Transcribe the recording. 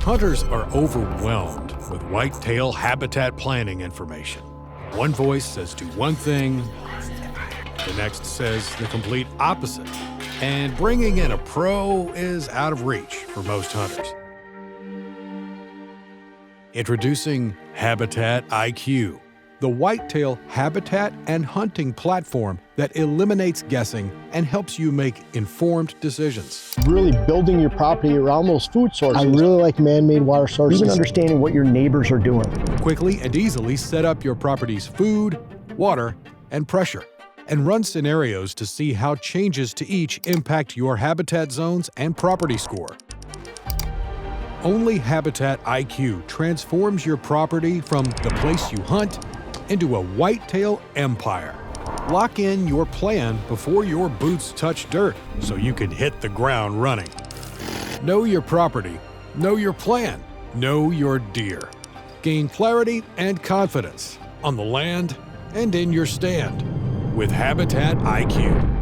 Hunters are overwhelmed with whitetail habitat planning information. One voice says do one thing, the next says the complete opposite. And bringing in a pro is out of reach for most hunters. Introducing Habitat IQ, the whitetail habitat and hunting platform that eliminates guessing and helps you make informed decisions. Really building your property around those food sources. I really like man-made water sources. Even understanding what your neighbors are doing. Quickly and easily set up your property's food, water, and pressure, and run scenarios to see how changes to each impact your habitat zones and property score. Only Habitat IQ transforms your property from the place you hunt into a whitetail empire. Lock in your plan before your boots touch dirt so you can hit the ground running. Know your property, know your plan, know your deer. Gain clarity and confidence on the land and in your stand with Habitat IQ.